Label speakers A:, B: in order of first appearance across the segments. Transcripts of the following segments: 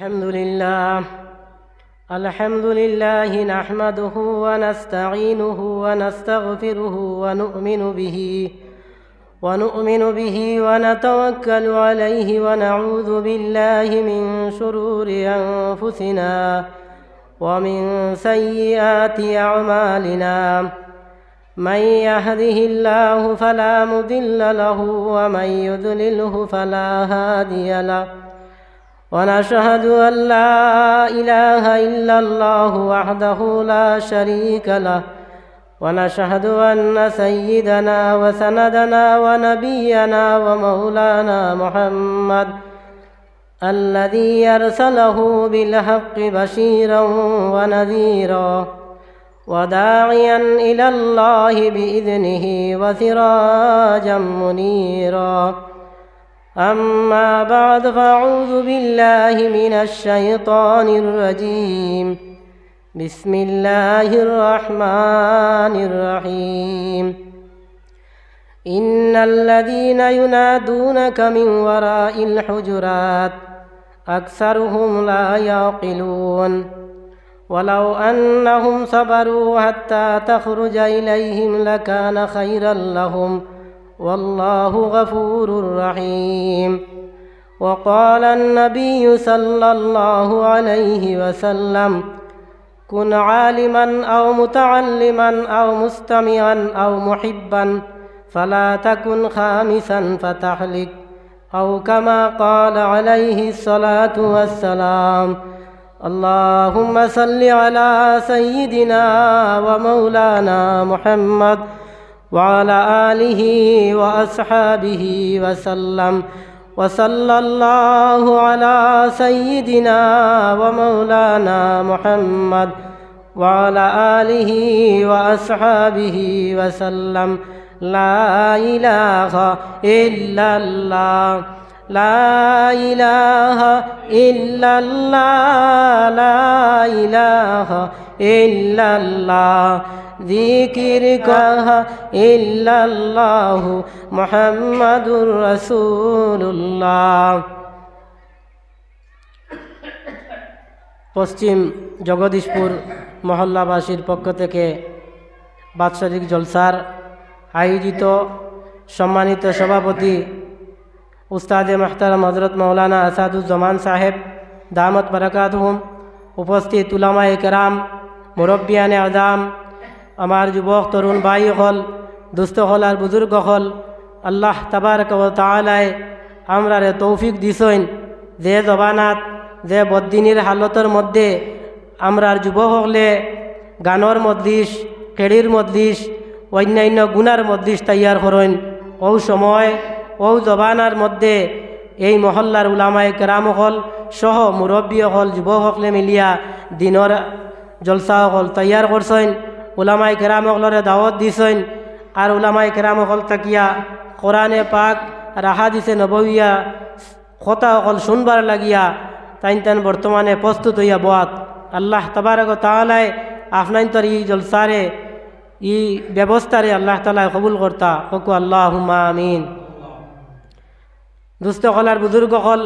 A: الحمد لله نحمده ونستعينه ونستغفره ونؤمن به ونتوكل عليه ونعوذ بالله من شرور أنفسنا ومن سيئات أعمالنا من يهده الله فلا مضل له ومن يضلله فلا هادي له ونشهد أن لا إله إلا الله وحده لا شريك له ونشهد أن سيدنا وسندنا ونبينا ومولانا محمد الذي أرسله بالحق بشيرا ونذيرا وداعيا إلى الله بإذنه وسراجا منيرا أما بعد فأعوذ بالله من الشيطان الرجيم بسم الله الرحمن الرحيم إن الذين ينادونك من وراء الحجرات أكثرهم لا يعقلون ولو أنهم صبروا حتى تخرج إليهم لكان خيرا لهم والله غفور رحيم وقال النبي صلى الله عليه وسلم كن عالما أو متعلما أو مستمعا أو محبا فلا تكن خامسا فتهلك أو كما قال عليه الصلاة والسلام اللهم صل على سيدنا ومولانا محمد وعلى آله وأصحابه وسلم وصلى الله على سيدنا ومولانا محمد وعلى آله وأصحابه وسلم لا إله إلا الله لا إله إلا الله لا إله إلا الله ذكرك إلا الله محمد رسول الله পশ্চিম জগদীশপুর মহল্লাবাসীর পক্ষ থেকে বাৎসরিক জলসার আয়োজিত সম্মানিত সভাপতি উস্তাদে মাহতারাম হযরত মাওলানা আসাদুজ্জামান সাহেব দামত বারাকাতুহুম, উপস্থিত উলামায়ে কেরাম, মুরব্বিয়ানে আযাম, আমার যুবক তরুণ ভাই হল, দুস্থ হল আর বুজুর্গ হল, আল্লাহ তাবারক ওয়া তাআলাই আমরারে তৌফিক দিছেন যে জবানাত যে বদ্দিনীর হালতের মধ্যে আমরার যুবক হলে গানের মজলিস, কেড়ির মজলিস, অন্যান্য গুনার মজলিস তৈয়ার করেন। ও সময় ও জবানার মধ্যে এই মহল্লার উলামায়ে কেরাম হল সহ মুরব্বী হল যুবক হকলে মিলিয়া দিনের জলসা হল তৈয়ার করছেন। উলামায়ে কেরাম হলরে দাওয়াত দিছেন আর উলামায়ে কেরাম হল তাকিয়া কোরআনে পাক আর আহাদিসে নববিয়া কথা হল শুনবার লাগিয়া তাইন বর্তমানে প্রস্তুত হইয়া বোয়াত। আল্লাহ তাবারক ওয়া তাআলাই আপনার এই জলসারে এই ব্যবস্থারে আল্লাহ তাআলা কবুল করতা হকু আল্লাহুম্মা আমিন। দুস্থ হল আর বুজুর্গ হল,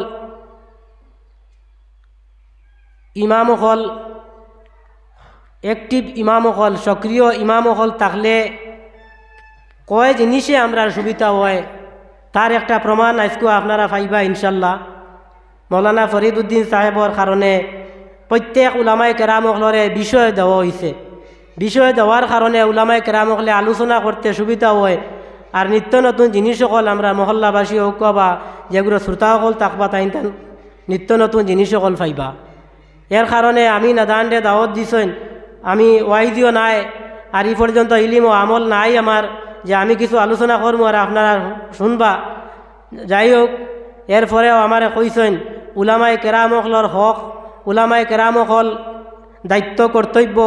A: ইমাম হল, অ্যাক্টিভ ইমাম হল, সক্রিয় ইমাম হল থাকলে কয় জিনিসে আমরা সুবিধা হয় তার একটা প্রমাণ আজকেও আপনারা পাইবা ইনশাল্লাহ। মৌলানা ফরিদ উদ্দিন সাহেবর কারণে প্রত্যেক উলামায়ে কেরাম হলরে বিষয় দেওয়া হয়েছে। বিষয় দেওয়ার কারণে উলামায়ে কেরাম হলে আলোচনা করতে সুবিধা হয় আর নিত্য নতুন জিনিস সকল আমরা মহল্লাবাসী হোক বা যেগুলো শ্রোতা সকল থাকবা তাই নিত্য নতুন জিনিস সকল পাইবা। এর কারণে আমি নাদানরে দাওয়াত দিছেন, আমি ওয়াইদিও নাই আর এই পর্যন্ত ইলিম ও আমল নাই আমার যে আমি কিছু আলোচনা করবো আর আপনারা শুনবা। যাই হোক, এরপরেও আমারে কইছেন উলামায়ে কেরাম হলর হক, উলামায়ে কেরাম হল দায়িত্ব কর্তব্য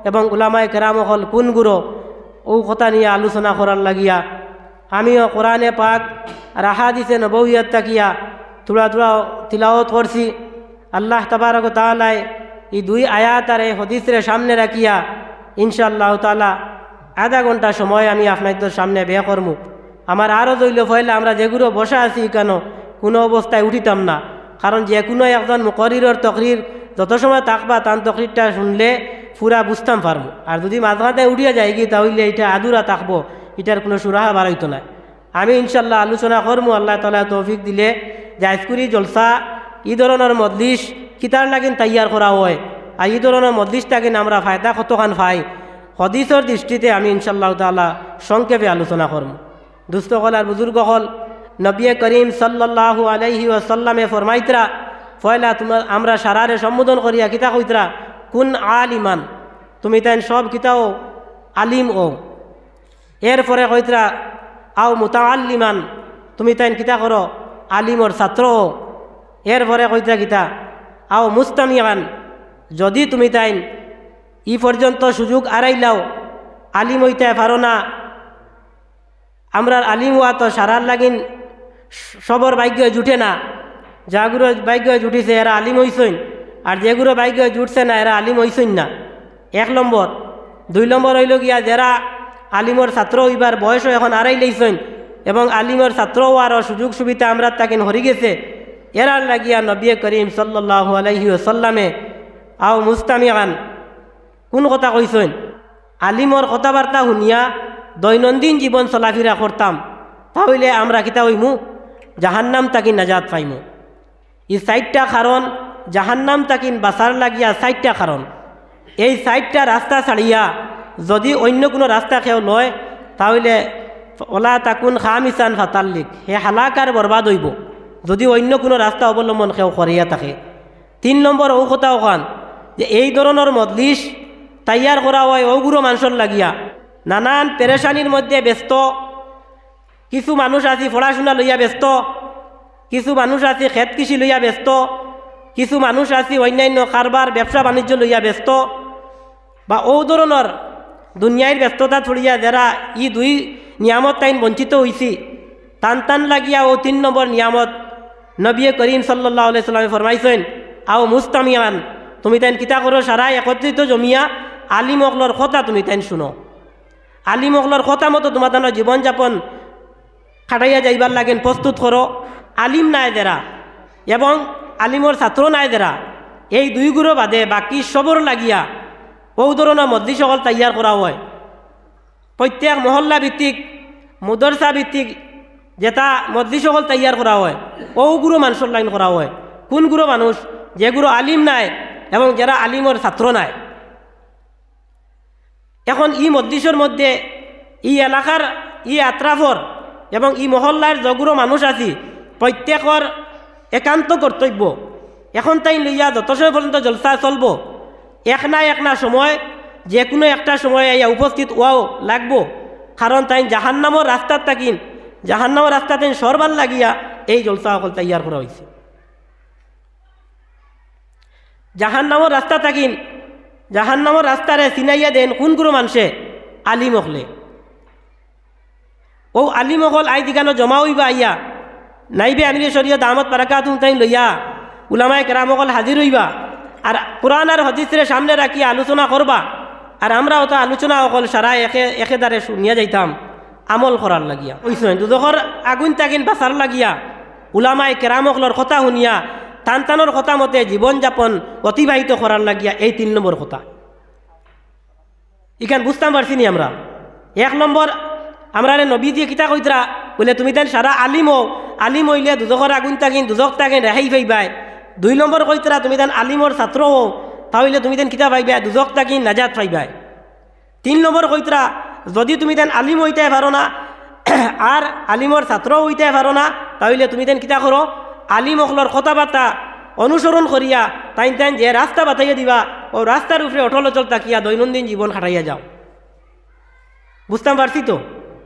A: এবং উলামায়ে কেরাম হল কোনগুলো ও কথা নিয়ে আলোচনা করার লাগিয়া আমিও কোরআনে পাক আর আহাদিসে নববিয়াত তাকিয়া থোড়া থোড়া তিলাওয়াত করছি। আল্লাহ তাবারক ওয়া তাআলাই এই দুই আয়াত আর এই হাদিসের সামনে রাখিয়া ইনশাআল্লাহ তাআলা আধা ঘন্টা সময় আমি আপনাদের সামনে ব্যয় করবো। আমার আরও দৈল ফয়লে আমরা যেগুলো বসা আছি কেন কোনো অবস্থায় উঠিতাম না, কারণ যে কোনো একজন মুকরিরর তকরির যত সময় থাকবা তার তকরিরটা শুনলে পুরা বুঝতাম পারবো। আর যদি মাঝখানে উড়িয়া যায় কি তাহলে এটা আদুরা থাকবো, এটার কোনো সুরাহা বাড়াইতো না। আমি ইনশাল্লাহ আলোচনা করবো আল্লাহ তাআলা তৌফিক দিলে, জায়জকুরি জলসা এই ধরনের মজলিস কিতার লাগিন তৈয়ার করা হয়, আর এই ধরনের মজলিস থাকিন আমরা ফায়দা কতখান পাই হদিসের দৃষ্টিতে আমি ইনশাল্লাহ তাআলা সংক্ষেপে আলোচনা করব। দুস্থকল আর বুজুর্গ হল নবী করিম সাল্লাল্লাহু আলাইহি ওয়াসাল্লামে ফরমাইতরা ফয়লা তোমার আমরা সারারে সম্বোধন করিয়া কিতা কইতরা কুন আলিমান, তুমি তাই সব কিতাও আলিম ও। এরপরে কইতরা আও মুতাআল্লিমান, তুমি তাই কিতা করো আলিমর ছাত্র ও। এরপরে কইতরা কিতা আও মুস্তামিয়ান, যদি তুমি তাই ই পর্যন্ত সুযোগ আড়াইলাও আলিম হইতে পারো না, আমরা আলিম হওয়া তো সারার লাগিন সবর ভাগ্য জুটে না, যাগুলো ভাগ্য জুটিছে এরা আলিম হইসইন, আর যেগুলো ভাগ্য জুটছে না এরা আলিম হইসইন না। 1 নম্বর। 2 নম্বর হইল গিয়া যারা আলিমর ছাত্র হইবার বয়সও এখন আড়াই লইসইন এবং আলিমর ছাত্র হওয়ারও সুযোগ সুবিধা আমরা তাকে হরি গেছে, এরার লাগিয়া নবী করিম সাল্লাল্লাহু আলাইহি ওয়াসাল্লামে আও মুস্তামিয়ান কোন কথা কইসইন, আলিমর কথাবার্তা শুনিয়া দৈনন্দিন জীবন চলাফেরা করতাম, তাহলে আমরা কিতা হইমু জাহান্নাম তাকিন নাজাত পাইমু। এই 4টা কারণ জাহান্নাম তাকিন বাঁচার লাগিয়া 4টা কারণ। এই 4টা রাস্তা ছাড়িয়া যদি অন্য কোনো রাস্তা কেউ লয় তাহলে ওলা তাকুন খামিসান ফাতাল্লিক, হে হালাকার বরবাদ হইব যদি অন্য কোনো রাস্তা অবলম্বন কেউ করিয়া থাকে। 3 নম্বর ও কথা ওখান যে এই ধরনের মজলিস তৈয়ার করা হয় ওগুলো মানুষের লাগিয়া নানান পেরেশানির মধ্যে ব্যস্ত। কিছু মানুষ আছে পড়াশোনা লইয়া ব্যস্ত, কিছু মানুষ আছে খেত কৃষি লইয়া ব্যস্ত, কিছু মানুষ আছে অন্যান্য কারবার ব্যবসা বাণিজ্য লইয়া ব্যস্ত, বা ও ধরনের দুনিয়ার ব্যস্ততা ছড়িয়া যারা ই 2 নিয়ামত তাইন বঞ্চিত হইছি টান টান লাগিয়া ও 3 নম্বর নিয়ামত নবী করিম সাল্লাল্লাহু আলাইহি সাল্লামে ফরমাইছেন আও মুস্তামিয়ান, তুমি তাইন কিতা করো সারা একত্রিত জমিয়া আলিম অকলর কথা তুমি তাইন শুনো, আলিম অকলর কথা মতো তোমার তার জীবনযাপন খাটাইয়া যাইবার লাগেন প্রস্তুত করো। আলিম নাই যারা এবং আলিমর ছাত্র নাই যারা, এই 2 গুরু বাদে বাকি সবর লাগিয়া ও ধরনের মজলিস সকল তৈয়ার করা হয়। প্রত্যেক মহল্লা ভিত্তিক মুদরসা ভিত্তিক যেটা মজলিস সকল তৈয়ার করা হয় ও গুরু মানুষের লাইন করা হয়। কোন গুরু মানুষ? যে গুরু আলিম নাই এবং যারা আলিমর ছাত্র নাই। এখন ই মজলিসের মধ্যে ই এলাকার ই আত্রাফর এবং ই মহল্লার যগুরো মানুষ আছি প্রত্যেকর একান্ত কর্তব্য এখন তাই লইয়া যত সময় পর্যন্ত জলসা চলব এক না সময় যে কোনো একটা সময় ইয়া উপস্থিত হওয়াও লাগবো, কারণ তাই জাহান্নামর রাস্তার তাকিন জাহান্নামর রাস্তা তাই সরবার লাগিয়া এই জলসা সকল তৈয়ার করা হয়েছে। জাহান্নামর রাস্তা তাকিন জাহান্নামর রাস্তারে চিনাইয়া দেন কোন গুরু মানুষে? আলিম হলে। ও আলিম হল আই দিগানো জমা হইবা আইয়া নাইবে আমিরে শরীয়ত দামত বারাকাতুম তাই লইয়া উলামায়ে কেরাম হল হাজির হইবা আর কোরআন আর হাদিসের সামনে রাখিয়া আলোচনা করবা। আর আমরা ওটা আলোচনা অকল সারা একেদারে শুনিয়া যাইতাম আমল করার লাগিয়া ওইসেন দুদকর আগুন তাগিন বাঁচার লাগিয়া উলামায়ে কেরাম হলর কথা শুনিয়া টানটানোর কথা মতে জীবনযাপন অতিবাহিত করার লাগিয়া এই 3 নম্বর কথা। ইখান বুঝতাম পারছি নি আমরা? 1 নম্বর আমরা নবী দিয়ে কিতা কইতরা বলে তুমি তাই সারা আলিম হইলে দুজকর আগুন তাকিন দুজক তাকিন রেহাই পাইবাই। 2 নম্বর কইতরা তুমি তাই আলিমর ছাত্র হও তাহলে তুমি তাই কিতা পাইবা? দুজক তাকিন নাজাত পাইবাই। 3 নম্বর কইতরা যদি তুমি তাই আলিম হইতে পারো না আর আলিমর ছাত্র হইতে পারো না তাহলে তুমি তাই কিতা করো? আলিম অকলর কথাবার্তা অনুসরণ করিয়া তাই যে রাস্তা বাতাইয়া দিবা ও রাস্তার উপরে অটল অচল তাকিয়া দৈনন্দিন জীবন খাটাইয়া যাও। বুঝতাম পারছি তো?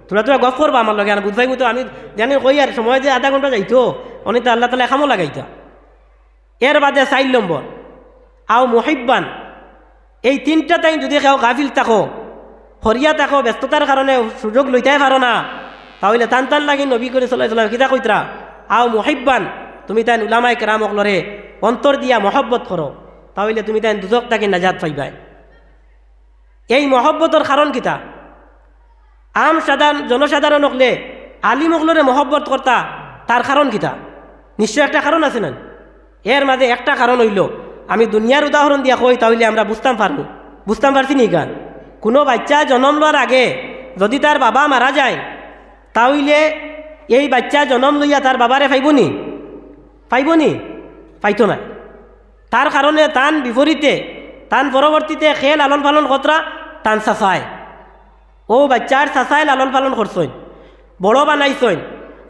A: তোরা গপ করবা আমার লগে বুঝবাই মতো আমি জানি কই আর সময় যে আধা ঘন্টা যাইতো অনেক আল্লাহ তালা এখামো লাগাইতা। এর বাদে 4 নম্বর আও মুহিব্বান, এই 3টা তাই যদি কেউ গাফিল থাকো হরিয়া থাকো ব্যস্ততার কারণে সুযোগ লইতেই পারো না তাহলে টান লাগি নবী করে সাল্লাল্লাহু কিতা কইতরা আও মুহিব্বান, তুমি তাই উলামায়ে কেরাম অকলরে অন্তর দিয়া মহব্বত করো তাহলে তুমি তাই দুজক তাকে নাজাত পাইবাই। এই মহব্বতর কারণ কিতা? জনসাধারণ হকলে আলিম হকলরে মহব্বত করতা তার কারণ কিতা? নিশ্চয় একটা কারণ আছে না? এর মাঝে একটা কারণ হইল, আমি দুনিয়ার উদাহরণ দিয়া কই তাহলে আমরা বুঝতাম পারছি নি গান। কোনো বাচ্চা জন্ম লওয়ার আগে যদি তার বাবা মারা যায় তাহলে এই বাচ্চা জন্ম লইয়া তার বাবারে পাইবনি? পাইতো না। তার কারণে তান বিপরীতে তান পরবর্তীতে খেয়ে লালন পালন কতরা তান চাচায়, ও বাচ্চার চাচায় লালন পালন করছইন, বড় বানাইছইন,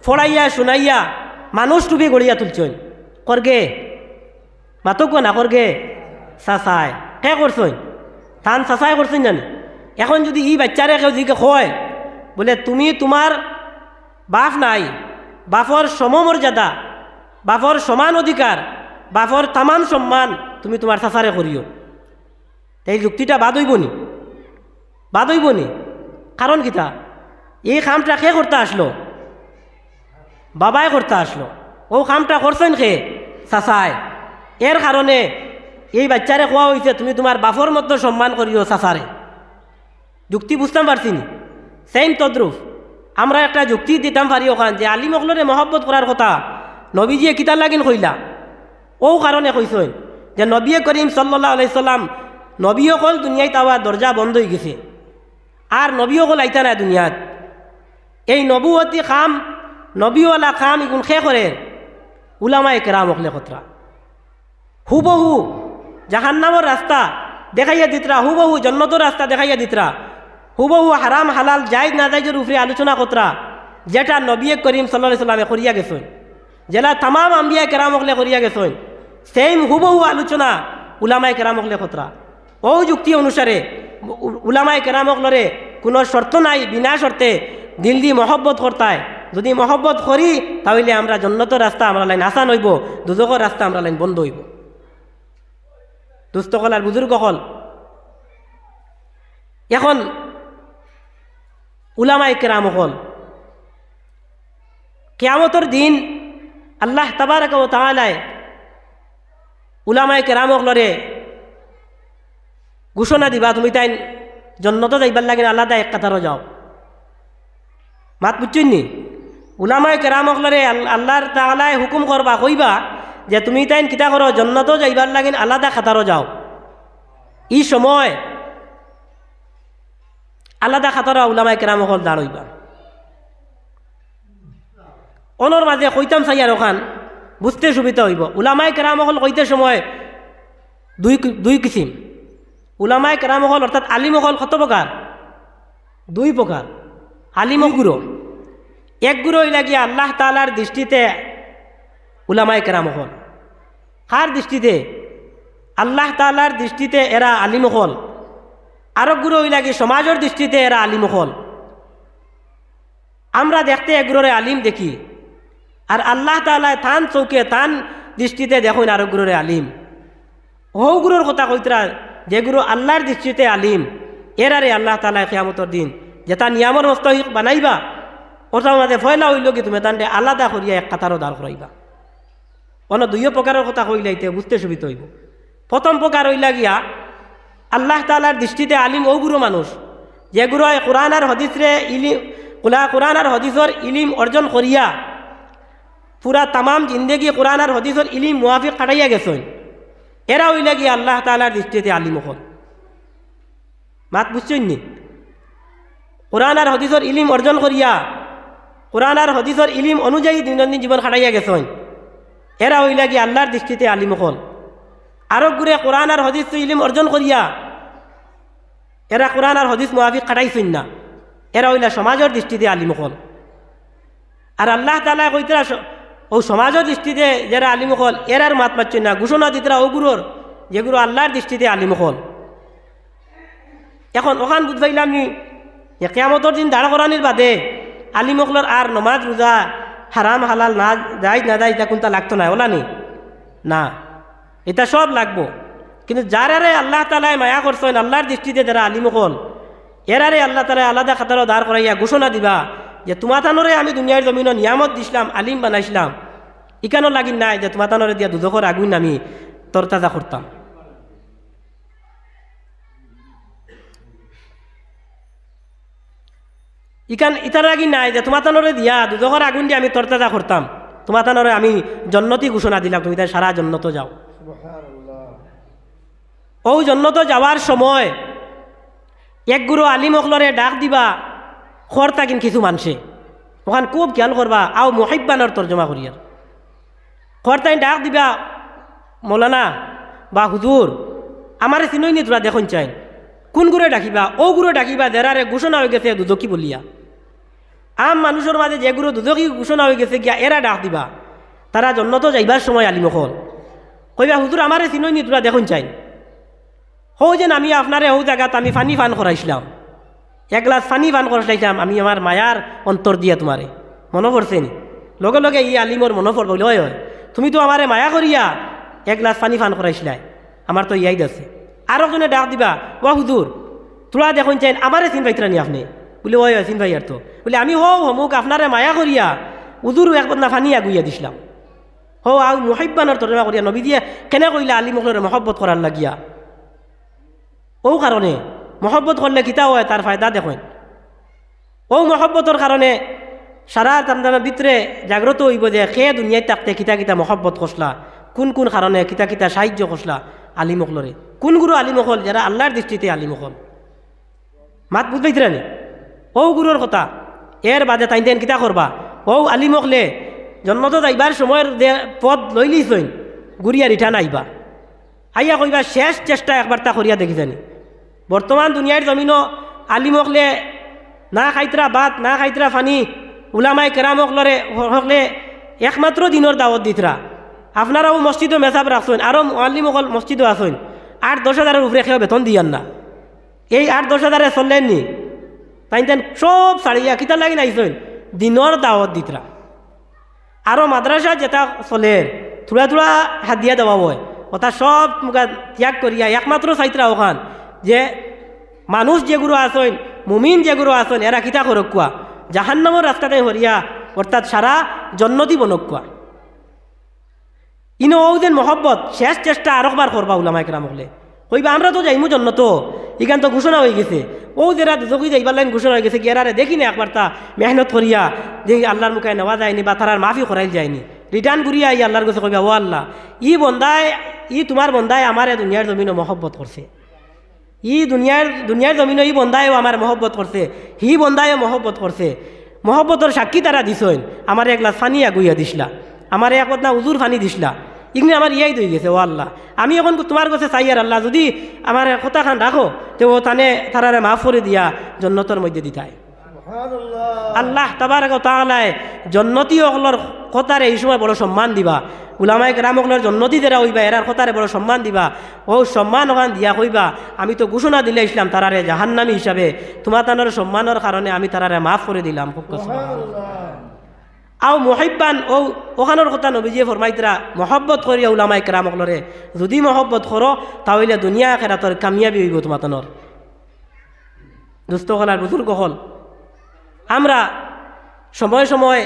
A: ফড়াইয়া শুনাইয়া মানুষ টুপি গড়িয়া তুলছইন। করগে মাতক না করগে চাচায় কে করছইন? তান চাচায় করছইন জানি। এখন যদি ই বাচ্চারে কেউ দিকে কয় বলে তুমি তোমার বাপ নাই, বাপর সমমর্যাদা, বাপর সমান অধিকার, বাপর তামান সম্মান তুমি তোমার চাচারে করিও, এই যুক্তিটা বাদ হইবনি? কারণ কিতা? এই কামটা কে করতে আসলো? বাবাই করতে আসলো। ও কামটা করছেন খে চাচায়। এর কারণে এই বাচ্চারে কোয়া হয়েছে তুমি তোমার বাপর মতো সম্মান করিও চাচারে। যুক্তি বুঝতাম পারছি নি? সেম তদ্রুপ আমরা একটা যুক্তি দিতাম পারি ওখান যে আলিম অকলরে মহব্বত করার কথা নবীজিয়ে কিতার লাগিন কইলা। ও কারণে কইসেন যে নবী করিম সাল্লাল্লাহু আলাইহি সাল্লাম নবী অকল দুনিয়ায় তাওয়া দরজা বন্ধ হয়ে গেছে, আর নবী অকল আইতা না দুনিয়াত। এই নবুয়তি খাম নবীওয়ালা খাম ইগুন খে করে উলামায়ে কেরাম অকলে কতরা হুবহু জাহান্নামর রাস্তা দেখাইয়া দিতরা, হুবহু জন্নতর রাস্তা দেখাইয়া দিতরা, হুবহু হারাম হালাল জায়েজ না জায়েজের উপরে আলোচনা কতরা যেটা নবী করিম সাল্লাল্লাহু আলাইহি সাল্লামে করিয়া গেছেন, যেটা তামাম আম্বিয়া কেরাম অকলে করিয়া গেছেন, সেম হুবহু আলোচনা উলামায়ে কেরাম অকলে কতরা। ও যুক্তি অনুসারে উলামায়ে কেরাম অকলরে কোনো শর্ত নাই, বিনা শর্তে দিল দি মহব্বত করতায়। যদি মহব্বত করি তাহলে আমরা জন্নতর রাস্তা আমরা লাইন আসান হইব, দুজকের রাস্তা আমরা লাইন বন্ধ হইব। দুস্থকল আর বুজুর্গ হল এখন উলামায়ে কেরাম হল কিয়ামতের দিন আল্লাহ তাবারাকা ওয়া তাআলা উলামায়ে কেরাম হলরে ঘোষণা দিবা তুমি তাই জন্নত যাইবার লাগে আলাদা এক কাতারও যাও। মাত বুঝছেন নি? উলামায়ে কেরাম হলরে আল্লাহর তাআলা হুকুম করবা, কইবা যে তুমি তাই কিতা করো জন্নত যাইবার লাগে আলাদা কাতারও যাও। এই সময় আলাদা খাতারা উলামায়ে কেরাম হল দাঁড়াইবা। অনর মাঝে কইতাম চাইয়ার ওখান বুঝতে সুবিধা হইব। উলামায়ে কেরাম হল কইতে সময় দুই কিসিম। উলামায়ে কেরাম হল অর্থাৎ আলিম হল কত প্রকার? দুই প্রকার। আলিম গুরু, এক গুরু হইলা গিয়া আল্লাহ তাআলার দৃষ্টিতে উলামায়ে কেরাম হল। কার দৃষ্টিতে? আল্লাহ তাআলার দৃষ্টিতে এরা আলিম হল। আরো গুরু হইলা গিয়ে সমাজের দৃষ্টিতে এরা আলিম হল। আমরা দেখতে এগুলোরে আলিম দেখি, আর আল্লাহ তাআলা তান চৌকে তান দৃষ্টিতে দেখুন আরো গুরুরে আলিম। ও গুরুর কথা কইতরা যে গুরু আল্লাহর দৃষ্টিতে আলিম, এরারে আল্লাহ তাআলা কিয়ামতের দিন যেটা নিয়ামর মুস্তাহিক বানাইবা, ওটার মাঝে ফয়লা হইল কি তুমি তানরে আলাদা করিয়া এক কাতারও দাঁড় করাইবা। অন্য দুই প্রকারের কথা কইলাইতে বুঝতে সুবিধা হইব। প্রথম প্রকার হইলা গিয়া আল্লাহ তাআলার দৃষ্টিতে আলিম ও গুরু মানুষ যে গুরু কোরআন আর হাদিসরে ইলিম কোরআন আর হাদিসের ইলিম অর্জন করিয়া পুরা তামাম জিন্দেগি কোরআন আর হাদিসের ইলিম মুয়াফিক কাটাইয়া গেছেন। এরা হইলা গিয়া আল্লাহ তাআলার দৃষ্টিতে আলিম হল। মাত বুঝছেন নি? কোরআন আর হাদিসের ইলিম অর্জন করিয়া কোরআন আর হাদিসের ইলিম অনুযায়ী দৈনন্দিন জীবন কাটাইয়া গেছেন। এরা হইলা গিয়া আল্লাহর দৃষ্টিতে আলিম হল। আরো গুরে কোরআন আর হাদিস ইলিম অর্জন করিয়া এরা কোরআন আর হাদিস মুআফিক কাটাইছেন না, এরা হইলা সমাজের দৃষ্টিতে আলিম হল। আর আল্লাহ তাআলা কইতরা ও সমাজের দৃষ্টিতে যারা আলিম হল এরার মাত পাচ্ছেন না, ঘোষণা দিতরা ও গুরুর যেগুলো আল্লাহর দৃষ্টিতে আলিম হল। এখন ওখান বুঝবাইলাম নি যে কিয়ামতের দিন দাঁড়া করানির বাদে আলিম হকলর আর নমাজ রোজা হারাম হালাল না যাই না যাই এটা কোনটা লাগতো না ওলা নি না, এটা সব লাগবো। কিন্তু যারারে আল্লাহ তাআলা মায়া করছেন আল্লাহর দৃষ্টিতে যারা আলিম হল এরারে আল্লাহ তাআলা আলাদা খাতারও দাঁড় করাইয়া ঘোষণা দিবা যে তোমাতানোরে আমি দুনিয়ার জমিন নিয়ামত দিছিলাম, আলিম বানাইছিলাম, ইকানো লাগিন নাই যে তোমাতানোরে দিয়া দুজখর আগুন আমি তরতাজা করতাম। ইতার লাগি নাই যে তোমাতানোরে দিয়া দুজখর আগুন দিয়ে আমি তরতাজা করতাম। তোমার তানরে আমি জন্নতি ঘোষণা দিলাম, তুমি তাই সারা জন্নত যাও। ও জন্নত যাওয়ার সময় এক গুরু আলিম অকলরে ডাক দিবা, খর থাকিন কিছু মানছে ওখান খুব খেয়াল করবা, আও মুহিব্বানোর তর্জমা করিয়ার খর তাই ডাক দিবা, মৌলানা বা হুজুর আমার চিনই নি তোরা দেখুন চাই, কোন গুরে ডাকিবা? ও গুরু ডাকিবা দেরারে ঘোষণা হয়ে গেছে দুদকি বলিয়া। আম মানুষের মাঝে যে গুরু দুদকি ঘোষণা হয়ে গেছে গিয়া এরা ডাক দিবা, তারা জন্নত যাইবার সময় আলিমখল কইবা হুজুর আমার চিনই নি তোরা দেখুন চাই, হো যেন আমি আপনারে ও জায়গাত আমি ফানি ফান করাইছিলাম, এক গ্লাস ফানি ফান করাইছিলাম আমি আমার মায়ার অন্তর দিয়া তোমারে মনে পড়ছে নি? লগে লগে ই আলিমর মনে পড়ব, হয় হয় তুমি তো আমারে মায়া করিয়া এক গ্লাস পানি ফান করাইছিলাই, আমার তো ইয়াদ আছে। আর একজনে ডাক দিবা, ও হুজুর তোরা দেখুন চাইন আমারে চিন পাইতরা নি আপনি? বলে ওই চিন ভাই আর তো বলে আমি হো হমুক আপনারে মায়া করিয়া উজুর এক বদনা ফানি আগুইয়া দিছিলাম। হো আউ মুহিব্বানোর তর্জমা করিয়া নবী দিয়ে কেনে কইলা আলিমকলরে মহব্বত করার লাগিয়া? ও কারণে মহব্বত করলে কিতা হয় তার ফায়দা দেখেন। ও মহব্বতর কারণে সারা তার ভিতরে জাগ্রত হইব যে সে দুনিয়ায় থাকতে কিতা কিতা মহব্বত করসলা, কোন কোন কারণে কিতা কিতা সাহায্য করসলা আলিমকলরে, কোন গুরু আলিমকল যারা আল্লাহর দৃষ্টিতে আলিমকল। মাত বুঝবাইতরা নি? ও গুরুর কথা এর বাদে তাই তেন কিতা করবা, ও আলিমকলে জন্মত যাইবার সময়ের যে পদ লই লিছইন গুড়িয়া রিটার্ন আইবা, আইয়া কইবা শেষ চেষ্টা একবার তা করিয়া দেখি জানি। বর্তমান দুনিয়ার জমিনও আলিমকলে না খাইতরা ভাত না খাইতরা ফানি, উলামাই কেরামকলরে হকলে একমাত্র দিনের দাওয়াত দিতরা। আপনারাও মসজিদও মেসাব রাখছেন, আরও আলিমকল মসজিদও আসেন, 8-10 হাজারের উপরে খেয়েও বেতন দিয়ান না। এই 8-10 হাজারে চললেন নি? তাই তেন সব ছাড়িয়া কিতা লাগি নাইছেন দিনের দাওয়াত দিতরা। আরও মাদ্রাসা যেটা চলে থোড়া থোড়া হাত দিয়া দেওয়া হয়, ওটা সব ত্যাগ করিয়া একমাত্র চাইতরা ওখান যে মানুষ যেগুলো আসেন মুমিন যেগুলো আসেন এরা কিতা করক কোয়া জাহান্নামের রাস্তাতে হরিয়া অর্থাৎ সারা জন্নতি বনক কোয়া। ইনো ও যেন মহব্বত শেষ চেষ্টা আরেকবার করবা উলামায়ে কেরাম হলে কইবা আমরা তো যাইমু জন্নত, ইখান তো ঘোষণা হয়ে গেছে। ও যারা দুজকি যাইবার লাইন ঘোষণা হয়ে গেছে, গেরারে দেখি না একবার তা মেহনত করিয়া যে আল্লাহর মুখে নেওয়া যায়নি বা তারার মাফি করাই যায়নি, রিটার্ন করিয়া ই আল্লাহর কাছে কইবা ও আল্লাহ ই বন্দায় ই তোমার বন্দায় আমার দুনিয়ার জমিনও মহব্বত করছে, ই দুনিয়ার জমিনও ই বন্দায়ও আমার মহব্বত করছে, হি বন্দায়ও মহব্বত করছে। মহব্বতর সাক্ষী তারা দিছইন, আমার এক গ্লাস ফানি আগুইয়া দিসলা, আমার এক না উজুর ফানি দিসলা, ইগনি আমার ইয়াই দই গেছে। ও আল্লাহ আমি এখন তোমার কাছে চাই আর আল্লাহ যদি আমার কথা খান রাখো তো ও তানে তারারে মাফ করে দিয়া জন্নতর মধ্যে দিতায়। আল্লাহ তাবারক ওয়া তাআলা জন্নতি হকলর কথারে এই সময় বড় সম্মান দিবা, উলামায়ে কেরাম হকলর জন্নতি যারা হইবা এরার কথারে বড় সম্মান দিবা। ও সম্মান ওখান দিয়া কইবা আমি তো ঘোষণা দিলে ইসলাম তারারে জাহান্নামী হিসাবে, তোমার তানোর সম্মানের কারণে আমি তারারে মাফ করে দিলাম। আও মুহিব্বান ও ওখানোর কথা নবীজিয়ে ফরমাইতরা মহব্বত করিয়া উলামায়ে কেরাম হকলরে যদি মহব্বত করো তাহলে দুনিয়া আখিরাতর কামিয়াবি হইব তোমার তানোর। দুস্থ হলার বুজুর্গ হল আমরা সময় সময়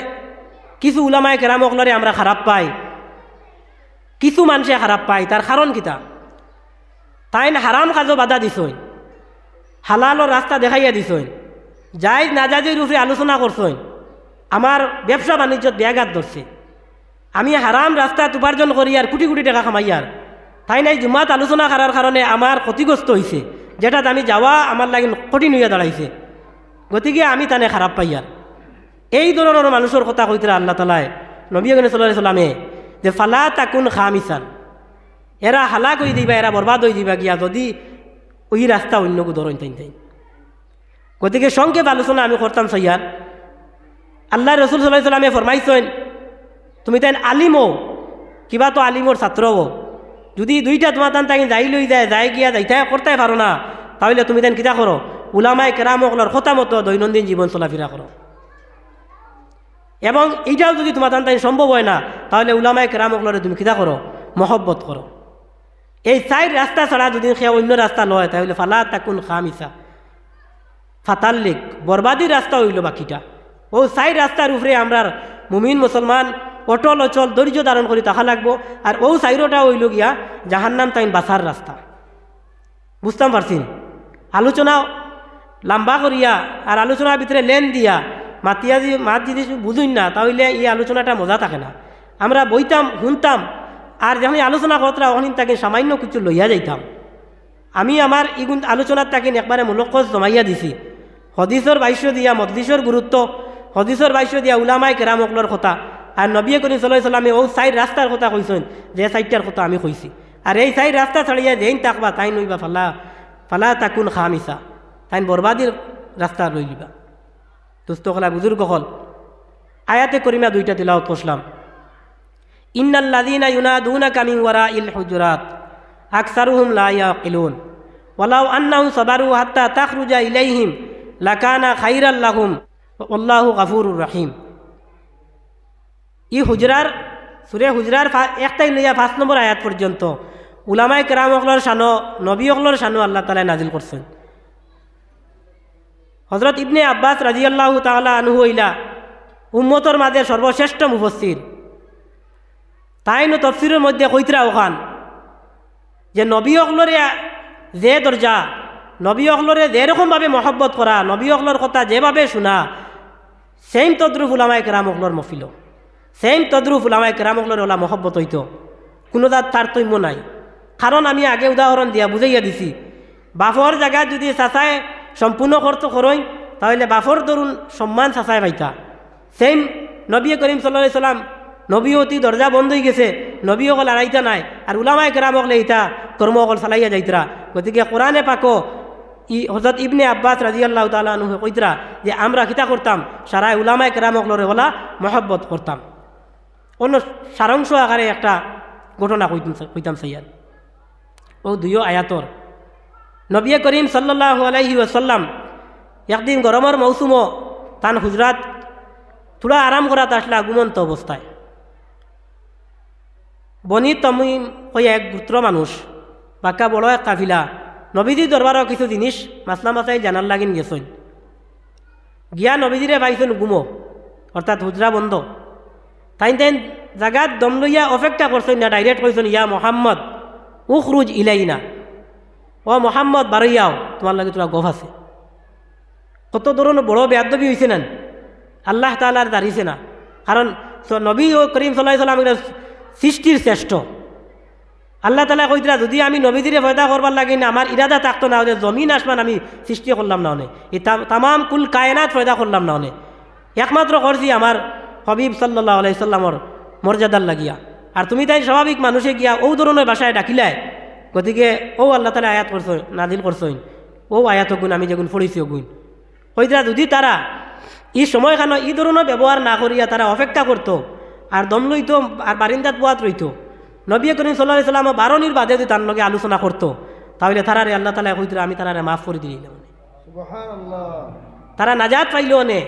A: কিছু উলামায়ে কেরাম হকলরে আমরা খারাপ পাই, কিছু মানুষে খারাপ পায়, তার কারণ কিতা? তাই হারাম কাজও বাধা দিছইন, হালালর রাস্তা দেখাইয়া দিছইন, যাই না যাইজের উপরে আলোচনা করছইন, আমার ব্যবসা বাণিজ্যত ব্যাঘাত ধরছে, আমি হারাম রাস্তা উপার্জন করি আর কোটি কোটি টাকা কামাইয়ার, তাই নাই জুমাত আলোচনা করার কারণে আমার ক্ষতিগ্রস্ত হয়েছে, যেটাতে আমি যাওয়া আমার লাগে কঠিন হইয়া দাঁড়াইছে, গতিকে আমি তানে খারাপ পাইয়ার। এই ধরনের মানুষের কথা কইতরা আল্লাহ তাআলা নবী সাল্লাল্লাহু আলাইহি সাল্লামে যে ফালা তাকুন খামিসান, এরা হালাক হয়ে দিবা, এরা বরবাদ হয়ে দিবা গিয়া যদি ওই রাস্তা অন্যকে ধরেন তাই তাই। গতিকে সংক্ষেপ আলোচনা আমি করতাম সৈয়ার। আল্লাহ রসুল সাল্লাল্লাহু আলাইহি সাল্লামে ফরমাইছেন তুমি তাই আলিমও কিবা তো আলিমর ছাত্রও, যদি দুইটা তোমার তান তাই যাই লই যায় যাই গিয়া যাইতে করতে পারো না তাহলে তুমি তাই কিতা করো উলামায়ে কেরাম হকলর কথা মতো দৈনন্দিন জীবন চলাফেরা করো। এবং এইটাও যদি তোমার তান তাই সম্ভব হয় না তাহলে উলামায়ে কেরাম হকলরে তুমি কিতা করো মহব্বত করো। এই চাইর রাস্তা ছাড়া যদি সে অন্য রাস্তা লয় তাহলে ফালা তাকুন খামিসা ফাতাল্লিক বরবাদির রাস্তা হইল বাকিটা। ও চাইর রাস্তার উপরে আমরা মুমিন মুসলমান অটল অচল ধৈর্য ধারণ করি তাহা লাগবো। আর ও চাইরোটা হইল গিয়া জাহান্নাম তাইন বাঁচার রাস্তা। বুঝতাম পারছিন? আলোচনা লম্বা করিয়া আর আলোচনার ভিতরে লেন দিয়া মাতিয়া মাত যদি বুঝুন না তাহলে এই আলোচনাটা মজা থাকে না। আমরা বইতাম শুনতাম, আর যখন আলোচনা করতাম ওখানে তাকে সামান্য কিছু লইয়া যাইতাম। আমি আমার ইগুন আলোচনার তাকে একবারে মূলকজ জমাইয়া দিছি। হদিসর ভাষ্য দিয়া মজলিসর গুরুত্ব, হদিসর ভাষ্য দিয়া উলামায়ে কেরামকলর কথা, আর নবী করিম সাল্লাল্লাহু আলাইহি ওয়াসাল্লামে ও সাইড রাস্তার কথা কইছেন, যে সাইডটার কথা আমি কইছি। আর এই সাইড রাস্তা ছাড়িয়া যেইন তাকবা তাই নইবা ফালা ফালা তাকুন খামিসা, তাই বরবাদির রাস্তা লই লিবা। দুস্থ হলা বুজুর্গ হল, আয়াতে করিমা দুইটা তিলাওয়াত করলাম। ইন্নাল্লাযীনা ইউনাদুনাকা মিন ওয়ারাইল হুজুরাত আকসারুহুম লা ইয়াকিলুন ওয়ালাউ আন্নাহুম সাবারু হাত্তা তাখরুজা ইলাইহিম লাকানা খাইরাল লাহুম আল্লাহু গফুরুর রহিম। ই হুজরার সূরা হুজরার একটাই লইয়া 5 নম্বর আয়াত পর্যন্ত উলামায়ে কেরামকলর শানো, নবীসকলর শানো আল্লাহ তাআলা নাজিল করছেন। হযরত ইবনে আব্বাস রাদিয়াল্লাহু তাআলা আনহু হইলা উম্মতর মাঝে সর্বশ্রেষ্ঠ মুফাসসির। তাইনো তাফসীরের মধ্যে কইতরা ওখান যে নবীসকলরে যে দরজা, নবীসকলরে যেরকমভাবে মহব্বত করা, নবীসকলর কথা যেভাবে শোনা, সেম তদ্রুপ উলামায়ে কেরামকলর মফিল, সেম তদ্রুপ উলামায়ে কেরামকলর ওলা মহব্বত হইতো, কোনো তারতম্য নাই। কারণ আমি আগে উদাহরণ দিয়া বুঝাইয়া দিছি, বাফর জায়গা যদি চাচায় সম্পূর্ণ খরচ করইন তাহলে বাফর দরুন সম্মান চাচায় পাইতা। সেম নবী করিম সাল্লাল্লাহু আলাইহি সাল্লাম, নবী অতি দরজা বন্ধ হয়ে গেছে, নবী অকল আড়াইতা নাই, আর উলামায়ে কেরামকলে ইতা কর্ম অকল চালাইয়া যাইতরা। গতিকে কোরআনে পাকো হযরত ইবনে আব্বাস রাদিয়াল্লাহু তাআলা আনহু কইতরা যে আমরা কিতা করতাম, সারায় উলামায়ে কেরামকলরে ওলা মহব্বত করতাম। অন্য সারাংশ আকারে একটা ঘটনা কইতাম সাইয়াদ। ও দুইও আয়াতর নবী করিম সাল্লাল্লাহু আলাইহি ওয়াসাল্লাম একদিন গরমের মৌসুমও তান হুজরাত থোড়া আরাম করাতে আসলা ঘুমন্ত অবস্থায়। বনি তমিম হইয়া এক গোত্র মানুষ, বাক্কা বড় এক কাফিলা নবীজি দরবারও কিছু জিনিস মাসলা মাসাই জানার লাগিন গেছেন। গিয়া নবীজিরে পাইছেন গুমো, অর্থাৎ হুজরা বন্ধ। তাই জাগাত দম লইয়া অপেক্ষা করছেন না, ডাইরেক্ট কইছেন ইয়া মোহাম্মদ উখরুজ ইলাইনা, ও মোহাম্মদ বারইয়াও, তোমার লাগে তোরা গফ আছে। কত ধরনের বড় বেয়াদবি হয়েছে না, আল্লাহ তাআলার দাঁড়িয়েছে না। কারণ নবী করিম সাল্লাল্লাহু আলাইহি সাল্লাম সৃষ্টির শ্রেষ্ঠ। আল্লাহ তাআলা কইতরা যদি আমি নবীজিরে পয়দা করবার লাগে না, আমার ইরাদা থাকতো না, ওদের জমিন আসমান আমি সৃষ্টি করলাম না, অনেক এই তামাম কুল কায়নাত পয়দা করলাম না, অনেক একমাত্র করছি আমার হবিব সাল্লাল্লাহু আলাইহি সাল্লামর মর্যাদার লাগিয়া। আর তুমি তাই স্বাভাবিক মানুষে গিয়া ও ধরনের বাসায় ডাকিলাই। গতিকে ও আল্লাহ তাআলা আয়াত করছ, নাজিল করছইন, ও আয়াত গুণ আমি যেগুন পড়েছি গুণ কইতরা যদি তারা এই সময়খানো এই ধরনের ব্যবহার না করিয়া তারা অপেক্ষা করতো আর দম লইতো আর বারিন্দাত পোয়াত রইতো, নবী করিম সাল্লাল্লাহু আলাইহি সাল্লাম বারণির বাদে যদি তার লগে আলোচনা করতো, তাহলে তারারে আল্লাহ তাআলা কইতরা আমি তারারে মাফ করে দিলাম। সুবহানাল্লাহ, তারা নাজাত পাইল নে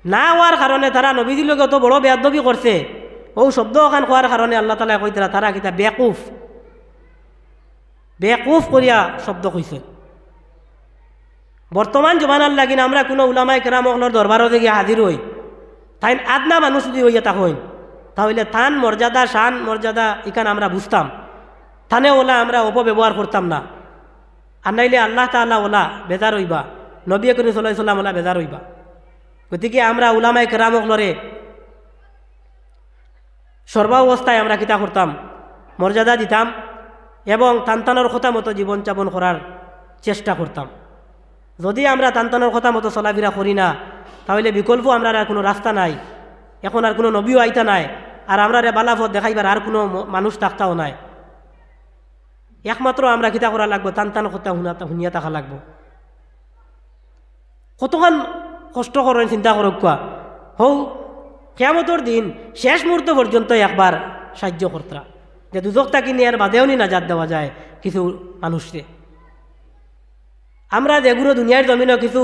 A: না হওয়ার কারণে তারা নবীজির লগে তো বড় বেয়াদবি করছে। ও শব্দ ওখান হওয়ার কারণে আল্লাহ তাআলা কইতরা তারা কিতা বেকুফ, বেকুফ করিয়া শব্দ কইছে। বর্তমান জমানার লাগিন আমরা কোনো উলামায়ে কেরামকলর দরবারে গিয়ে হাজির হই, তাই আদনা মানুষ যদি হইয়া তা হইন, তাহলে থান মর্যাদা শান মর্যাদা এখানে আমরা বুঝতাম, থানে ওলা আমরা অপব্যবহার করতাম না। আর নাইলে আল্লাহ তাআলা ওলা বেজার হইবা, নবী করিম সাল্লাল্লাহু আলাইহি সাল্লাম ওলা বেজার হইবা। গতিকে আমরা উলামায়ে কেরামকলরে সর্বাবস্থায় আমরা কিতা করতাম, মর্যাদা দিতাম এবং তান্তানোর কথা মতো জীবনযাপন করার চেষ্টা করতাম। যদি আমরা তান্তানোর কথা মতো চলাফেরা করি না, তাহলে বিকল্প আমরা আর কোনো রাস্তা নাই, এখন আর কোনো নবীও আইতা নাই, আর আমরা বালাফত দেখাইবার আর কোনো মানুষ থাকতাও নাই। একমাত্র আমরা কিতা করা লাগবো, তান্তানোর কথা শুনিয়া থাকা লাগবো। কতক্ষণ কষ্ট করেন চিন্তা করক কোয়া, হৌ কিয়ামতের দিন শেষ মুহূর্ত পর্যন্ত একবার সাহায্য করতরা, যে দুজক তাকি নিয়ে আর বাদেও নি নাজাত দেওয়া যায় কিছু মানুষকে। আমরা যেগুলো দুনিয়ার জমিনও কিছু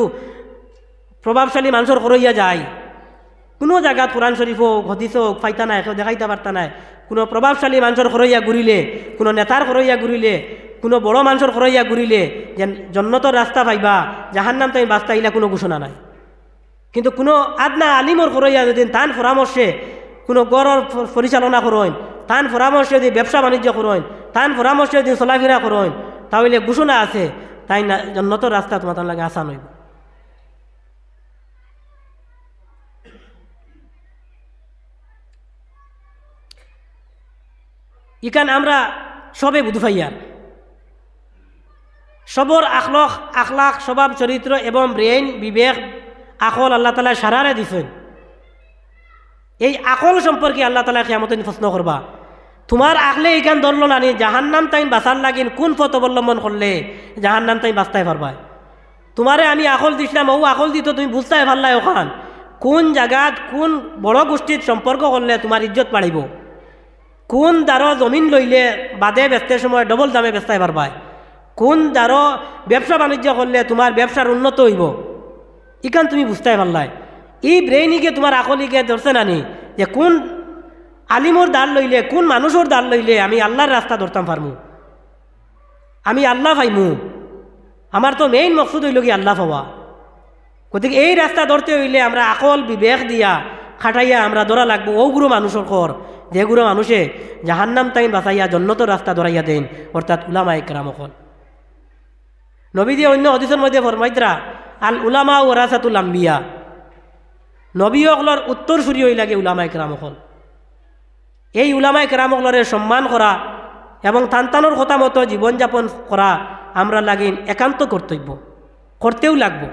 A: প্রভাবশালী মানুষের করইয়া যায়, কোনো জায়গাত কোরআন শরীফ হোক হদিস হোক ফাইতা নাই, কেউ দেখাইতে পারতা নাই। কোনো প্রভাবশালী মানুষের করইয়া ঘুরিলে, কোনো নেতার করইয়া ঘুরিলে, কোনো বড় মানুষের করইয়া ঘুরিলে যে জন্নতর রাস্তা পাইবা, জাহান্নাম তাই বাস্তা ইলা কোনো ঘোষণা নাই। কিন্তু কোনো আদনা আলিমর করইয়া যদি তান পরামর্শে কোনো গড়র পরিচালনা করেন, তান পরামর্শে যদি ব্যবসা বাণিজ্য করেন, তান পরামর্শে যদি চলাফেরা করেন, তাহলে ঘোষণা আছে তাই না জন্নতর রাস্তা তোমার লাগে আসান হইব। ইকান আমরা সবে বুধ ফাইয়ার সবর আখলাখ স্বভাব চরিত্র এবং ব্রেইন বিবেক আকল আল্লাহ তালা সারারে দিছেন। এই আকল সম্পর্কে আল্লাহ তালা কিয়ামতের প্রশ্ন করবা, তোমার আকলে এইখান ধরল না নি জাহান্নাম তাইন বাঁচার লাগিন কোন পথ অবলম্বন করলে জাহান্নাম তাইন বাঁচতে পারবা। তোমারে আমি আকল দিছিলাম, ও আকল দিত তুমি বুঝতে পারলাই ওখান কোন জায়গাত কোন বড় গোষ্ঠীর সম্পর্ক করলে তোমার ইজ্জত বাড়িব, কোন দ্বারো জমিন লইলে বাদে বেচতে সময় ডবল দামে বেচতে পারবা, কোন দ্বারো ব্যবসা বাণিজ্য করলে তোমার ব্যবসার উন্নত হইব, ইখান তুমি বুঝতে পারলাই। এই ব্রেইনিকে তোমার আকলিকে ধরছে নানি যে কোন আলিমর দ্বার লইলে কোন মানুষের দ্বার লইলে আমি আল্লাহর রাস্তা ধরতাম পারমু, আমি আল্লাহ পাইমু। আমার তো মেইন মকসুদ হইল কি আল্লাহ পাওয়া। গতিকে এই রাস্তা ধরতে হইলে আমরা আকল বিবেক দিয়া খাটাইয়া আমরা ধরা লাগবো ওগুলো মানুষের কর যেগুলো মানুষে জাহান্নাম তাইন বাঁচাইয়া জন্নতর রাস্তা ধরাইয়া দেন, অর্থাৎ উলামায়ে কেরাম হল। নবীজি অন্য হাদিসের মধ্যে ফরমাইতরা আল উলামা ওয়ারাসাতুল আম্বিয়া, নবী হকলর উত্তরসূরি হই লাগে উলামায়ে কেরাম হল। এই উলামায়ে কেরাম হলরে সম্মান করা এবং তান্তানোর কথা মতো জীবনযাপন করা আমরা লাগিন একান্ত কর্তব্য, করতেও লাগবো।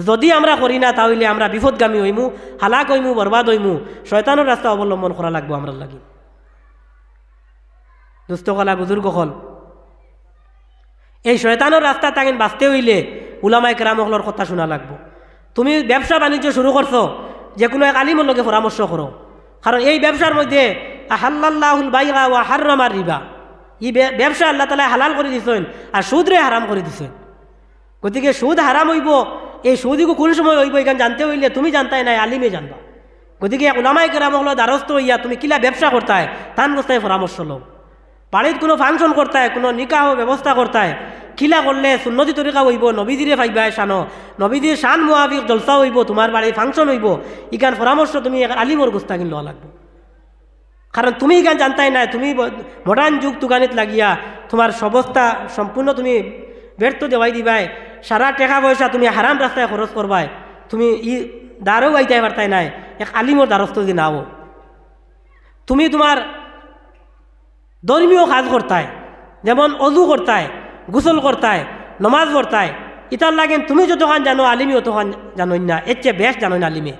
A: যদি আমরা করি না তাহলে আমরা বিপদগামী হইমু, হালাক হইমু, বরবাদ হইমু। শয়তানের রাস্তা অবলম্বন করা লাগবো আমরা লাগি। দুস্থকলা বুজুর্গ হল এই শয়তানের রাস্তা তাগিন বাঁচতে হইলে উলামায়ে কেরাম হলর কথা শোনা লাগবো। তুমি ব্যবসা বাণিজ্য শুরু করছো, যে কোনো এক আলিমের লগে পরামর্শ করো, কারণ এই ব্যবসার মধ্যে আহাল্লাল্লাহুল বাইআ ওয়া হাররামার রিবা, এই ব্যবসা আল্লাহ তাআলা হালাল করে দিছেন আর সুদরে হারাম করে দিছেন। গতিকে সুদ হারাম হইব, এই সুদিকে কোন সময় হইব এখানে জানতে হইলে তুমি জানতাই নাই, আলিমে জানবা। গতিকে উলামায়ে কেরাম হল দ্বারস্থ হইয়া তুমি কিলা ব্যবসা করতায় তান বস্তায় পরামর্শ লো। বাড়ির কোনো ফাংশন করতায়, কোনো নিকাহ ব্যবস্থা করতায়, কিলা করলে সুন্নতি তরিকা হইব, নবীজিরে পাইবা শানো, নবীজির শান মুআফিক জলসা হইব, তোমার বাড়ির ফাংশন হইব, ইকান পরামর্শ তুমি আলিমর গোস্তাকিন লওয়া লাগবে। কারণ তুমি ইকান জানতাই নাই, তুমি মডার্ন যুগ তুগানিত লাগিয়া তোমার সবস্থা সম্পূর্ণ তুমি ব্যর্থ দেওয়াই দিবাই, সারা টাকা পয়সা তুমি হারাম রাস্তায় খরচ করবাই, তুমি দ্বারও আইতে পারতাই নাই, এক আলিমর দ্বারস্থ যদি নাও। তুমি তোমার ধর্মীয় কাজ করতায়, যেমন অজু করতায়, গোসল করতায়, নমাজ পড়তায়, ইতার লাগেন তুমি যতক্ষণ জানো আলিমি অতক্ষণ জানোই না, এর চেয়ে বেশ জানোই না আলিমে।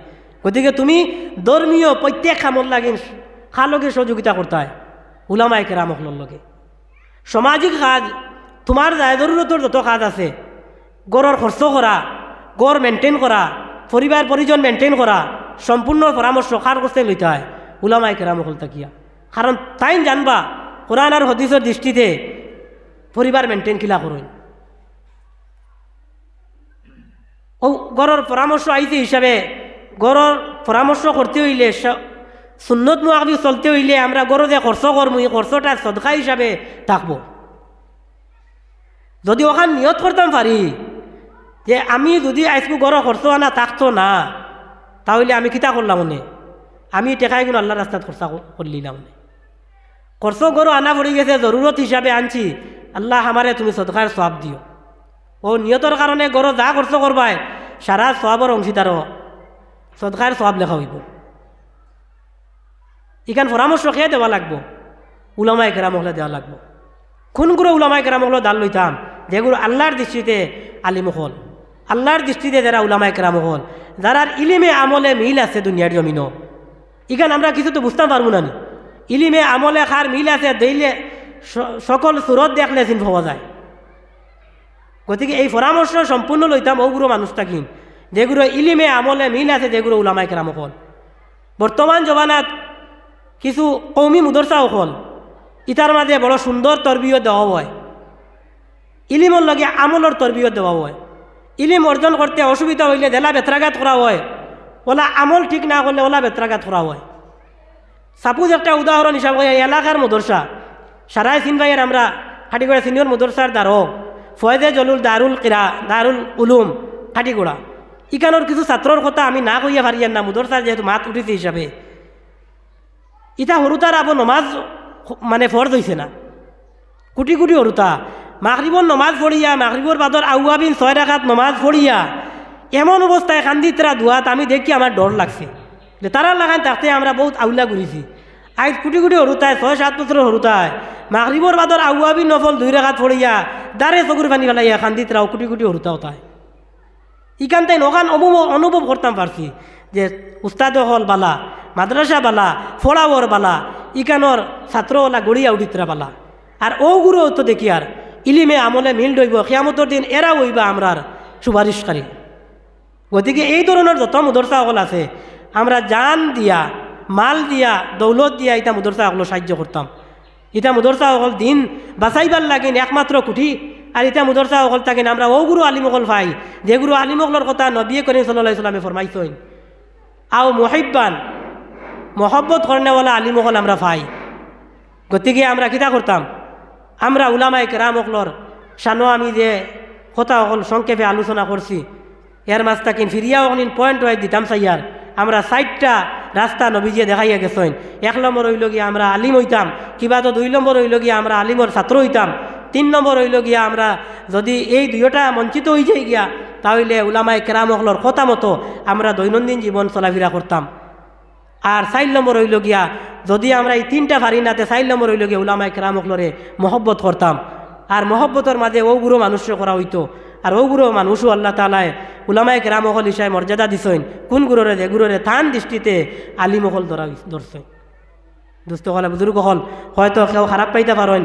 A: গতিকে তুমি ধর্মীয় প্রত্যেক কামর লাগেন খালকে সহযোগিতা করতায় উলামায়ে কেরাম হলর লগে। সামাজিক কাজ তোমার জরুরতর যত কাজ আছে, গড়ের খরচ করা, গড় মেনটেন করা, পরিবার পরিজন মেনটেন করা, সম্পূর্ণ পরামর্শ কার করতে লইতে হয় উলামায়ে কেরাম হল তাকিয়া। কারণ তাই জানবা কোরআন আর হাদিসের দৃষ্টিতে পরিবার মেনটেন কিলা করুন। ও গড়ের পরামর্শ আইতে হিসাবে গড়ের পরামর্শ করতে হইলে সুন্নত মুআফিক চলতে হইলে আমরা গড়ে যে খরচ করবো এই খরচটা সদকা হিসাবে থাকবো। যদি ওখান নিয়ত করতাম পারি যে আমি যদি আজকে গড় খরচ আনা থাকতো না, তাহলে আমি কিতা করলাম মনে, আমি টেকাইগুলো আল্লাহ রাস্তাত খরচা করলিলাম। খরচ গড় আনা পড়ে গেছে, জরুরত হিসাবে আনছি, আল্লাহ আমারে তুমি সদকার সওয়াব দিও। ও নিয়তর কারণে গড় যা খরচ করবাই সারা সওয়াবর অংশীদার সদকার সওয়াব লেখা হইব। ইখান পরামর্শ খেয়ে দেওয়া লাগবো, উলামায়ে কেরাম হলে দেওয়া লাগবো। কোনগুলো উলামায়ে কেরাম হল দাল লইতাম যেগুলো আল্লাহর দৃষ্টিতে আলিম হল, আল্লাহর দৃষ্টিতে যারা উলামায়ে কেরাম হল, যারা ইলিমে আমলে মিল আছে দুনিয়ার জমিনও। ইখান আমরা কিছু তো বুঝতে পারবো না, ইলিমে আমলে খার মিল আছে দিলে সকল সুরত দেখলে চিন পাওয়া যায়। গতিকে এই পরামর্শ সম্পূর্ণ লইতাম ওগুলো মানুষ থাকিন যেগুলো ইলিমে আমলে মিল আছে, যেগুলো উলামায়ে কেরাম হল। বর্তমান জমানাত কিছু কৌমি মুদরসাও হল, ইতার মাঝে বড় সুন্দর তরবিয়ত দেওয়া হয়, ইলিমর লগে আমলর তরবিয়ত দেওয়া হয়। ইলিম অর্জন করতে অসুবিধা হইলে দেলা বেত্রাঘাত করা হয়, ওলা আমল ঠিক না করলে ওলা বেত্রাঘাত করা হয়। সাপোজ একটা উদাহরণ হিসাবে এলাকার মদরসা সারাই চিনবাইয়ের আমরা খাটিগড়া সিনিয়র মদরসার দ্বারো ফয়েজে জলুল দারুল উলুম খাটিগড়া, ইকানোর কিছু ছাত্রর কথা আমি না কইয়া পারিয়ার না, মদরসার যেহেতু মাত উঠিছে হিসাবে ইটা হরুতার আবো নমাজ মানে ফরজ হয়েছে না, কোটি কোটি হরুতা মাগরিবর নমাজ পড়িয়া মাগরিবর বাদর আউয়াবিন 6 রাকাত নমাজ পড়িয়া এমন অবস্থায় কান্দি তারা দুয়াত আমি দেখি আমার ডর লাগছে। তারা লাগান তাতে আমরা বহুত আউলা ঘুরিছি। আজ কোটি কোটি হরুতায় 6-7 বছর হরুতায় মাগরিবর বাদর আউয়াবি নফল 2 রাকাত পড়িয়া দারে চকুর পানি ফেলাইয়া খান্দিত রাও কোটি কোটি হরুতা হতায় ইকান তাই নখান অনুভব করতাম পারছি যে উস্তাদ হল বালা মাদ্রাসা বালা ফোড়াওয়ার বালা ইকানোর ছাত্রওয়ালা গড়িয়া উঠিতরা বালা আর ও গুরু তো দেখি আর ইলিমে আমলে মিল দইব কিয়ামতের দিন এরা হইবা আমরার সুপারিশকারী গতিকে এই ধরনের যত মুদরসা হল আছে আমরা জান দিয়া মাল দিয়া দৌলত দিয়া এটা মুদরসা হল সাহায্য করতাম এটা মুদরসা হল দিন বাঁচাইবার লাগিন একমাত্র কুঠি আর এটা মুদরসা হল থাকেন আমরা ও গুরু আলিমকল ভাই যে গুরু আলিমকলর কথা নবী করিম সাল্লাল্লাহু আলাইহি সাল্লামে ফরমাইছেন আও মুহিব্বান মহব্বত করেনেওয়ালা আলিমকল আমরা ভাই গতিকে আমরা কিতা করতাম আমরা উলামায়ে কেরাম অকলর শানো আমি যে কথা অকল সংক্ষেপে আলোচনা করছি এর মাছ তাকিন ফিরিয়া অকলিন পয়েন্ট ওয়াইজ দিতাম চাইয়ার আমরা 4টা রাস্তা নবীজিয়ে দেখাইয়া গেছেন 1 নম্বর হইল গিয়া আমরা আলিম হইতাম কিবা তো 2 নম্বর হইল গিয়া আমরা আলিমর ছাত্র হইতাম 3 নম্বর হইল গিয়া আমরা যদি এই দুইটা বঞ্চিত হয়ে যাই গিয়া তাহলে উলামায়ে কেরাম অকলর কথা মতো আমরা দৈনন্দিন জীবন চলাফেরা করতাম আর 4 নম্বর হইল গিয়া যদি আমরা এই 3টা পারি নাতে 4 নম্বর হইল গিয়া উলামায়ে কেরাম অকলরে মহব্বত করতাম আর মহব্বতের মাঝে ও গুরু মানুষের করা হইতো আর ও গুরু মানুষও আল্লাহ তাআলায় উলামায়ে কেরাম অকল হিসাবে মর্যাদা দিছেন কোন গুরুরে যে গুরুরে থান দৃষ্টিতে আলিম অকল ধরছেন দোস্ত হল বুজুর্গ হল হয়তো কেউ খারাপ পাইতে পারেন